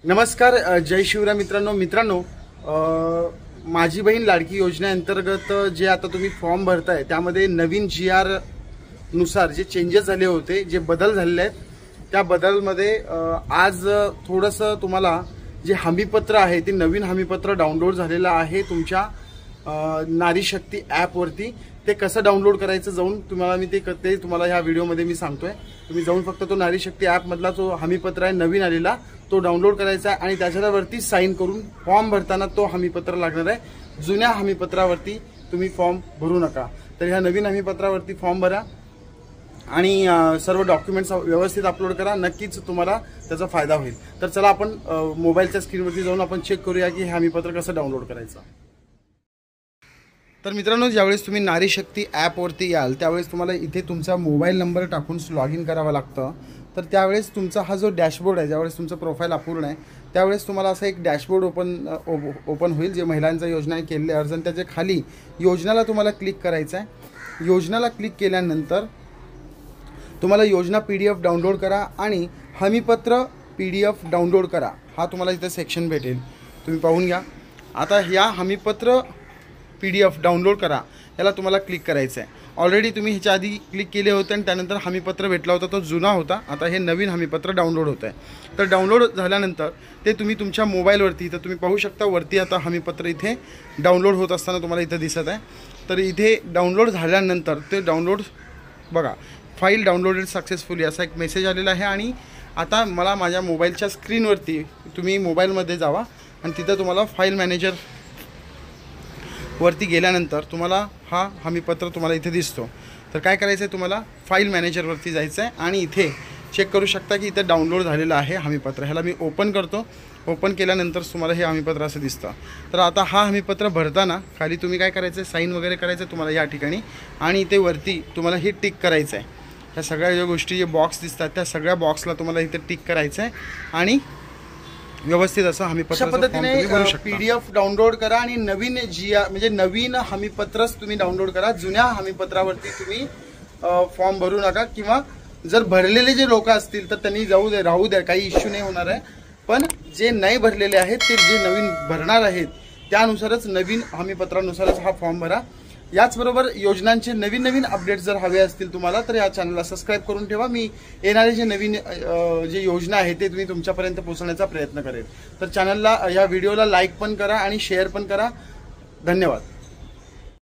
नमस्कार, जय शिवराय मित्रांनो, माझी बहीण लाडकी योजनेअंतर्गत जे आता तुम्ही फॉर्म भरताय त्यामध्ये नवीन GR नुसार जे चेंजेस झाले होते, जे बदल झालेले आहेत, त्या बदलमध्ये आज थोडंसं तुम्हाला जे हमीपत्र आहे ते नवीन हमीपत्र डाउनलोड झालेलं आहे तुमच्या नारी शक्ती ॲप वरती। ते कसं डाउनलोड करायचं जाऊन तुम्हाला मी ते तुम्हाला ह्या व्हिडिओमध्ये मी सांगतोय। तुम्ही जाऊन फक्त तो नारी शक्ती ॲप मधला जो हमीपत्र आहे नवीन आलेला तो डाउनलोड करायचा आहे आणि त्याच्यावरती साइन करून फॉर्म भरताना तो हमीपत्र लागणार आहे। जुन्या हमीपत्रावरती तुम्ही फॉर्म भरू नका। तर ह्या नवीन हमीपत्रावरती फॉर्म भरा आणि सर्व डॉक्युमेंट्स व्यवस्थित अपलोड करा, नक्कीच तुम्हाला त्याचा फायदा होईल। तर चला आपण मोबाईलच्या स्क्रीनवरती जाऊन आपण चेक करूया की हे हमीपत्र कसं डाउनलोड करायचं। तर मित्रांनो, ज्यावेळेस तुम्ही नारी शक्ती ॲपवरती याल त्यावेळेस तुम्हाला इथे तुमचा मोबाईल नंबर टाकून लॉग इन करावं लागतं। तर त्यावेळेस तुमचा हा जो डॅशबोर्ड आहे, ज्यावेळेस तुमचं प्रोफाईल अपूर्ण आहे त्यावेळेस तुम्हाला असं एक डॅशबोर्ड ओपन होईल, जे महिलांच्या योजना केलेले अर्ज, आणि त्याच्या खाली योजनाला तुम्हाला क्लिक करायचं आहे। योजनाला क्लिक केल्यानंतर तुम्हाला योजना PDF डाउनलोड करा आणि हमीपत्र PDF डाउनलोड करा, हा तुम्हाला इथे सेक्शन भेटेल, तुम्ही पाहून घ्या। आता या हमीपत्र PDF डाउनलोड करा याला तुम्हाला क्लिक करायचं आहे। ऑलरेडी तुम्ही ह्याच्या आधी क्लिक केले होते आणि त्यानंतर हमीपत्र भेटला होता, तो जुना होता। आता हे नवीन हमीपत्र डाउनलोड होत आहे। तर डाउनलोड झाल्यानंतर ते तुम्ही तुमच्या मोबाईलवरती इथं तुम्ही पाहू शकता, वरती आता हमीपत्र इथे डाउनलोड होत असताना तुम्हाला इथं दिसत आहे। तर इथे डाउनलोड झाल्यानंतर ते डाउनलोड बघा, फाईल डाउनलोडेड सक्सेसफुली असा एक मेसेज आलेला आहे। आणि आता मला माझ्या मोबाईलच्या स्क्रीनवरती तुम्ही मोबाईलमध्ये जावा आणि तिथं तुम्हाला फाईल मॅनेजर वरती गेल्यानंतर तुम्हाला हा हमीपत्र तुम्हाला इथे दिसतो। तर काय करायचं आहे, तुम्हाला फाईल मॅनेजरवरती जायचं आहे आणि इथे चेक करू शकता की इथे डाउनलोड झालेलं आहे हमीपत्र। ह्याला मी ओपन करतो। ओपन केल्यानंतर तुम्हाला हे हमीपत्र असं दिसतं। तर आता हा हमीपत्र भरताना खाली तुम्ही काय करायचं आहे, साईन वगैरे करायचं आहे तुम्हाला या ठिकाणी, आणि इथे वरती तुम्हाला हे टिक करायचं आहे। ह्या सगळ्या ज्या गोष्टी जे बॉक्स दिसतात त्या सगळ्या बॉक्सला तुम्हाला इथे टिक करायचं आहे आणि व्यवस्थित असं हमीपत्र पद्धतीने PDF डाउनलोड करा आणि नवीन GR म्हणजे नवीन हमीपत्रच तुम्ही डाउनलोड करा। जुन्या हमीपत्रावरती तुम्ही फॉर्म भरू नका, किंवा जर भरलेले जे लोक असतील तर त्यांनी राहू द्या, काही इश्यू नाही होणार आहे। पण जे नाही भरलेले आहेत ते जे नवीन भरणार आहेत त्यानुसारच नवीन हमीपत्रानुसारच हा फॉर्म भरा। याचबरोबर योजनांचे नवीन अपडेट्स जर हवे असतील तुम्हाला तर या चॅनलला सबस्क्राईब करून ठेवा। मी येणारे जे नवीन जे योजना आहे ते तुम्ही तुमच्यापर्यंत पोहोचवण्याचा प्रयत्न करेन। तर चॅनलला या व्हिडिओला लाईक पण करा आणि शेअर पण करा। धन्यवाद।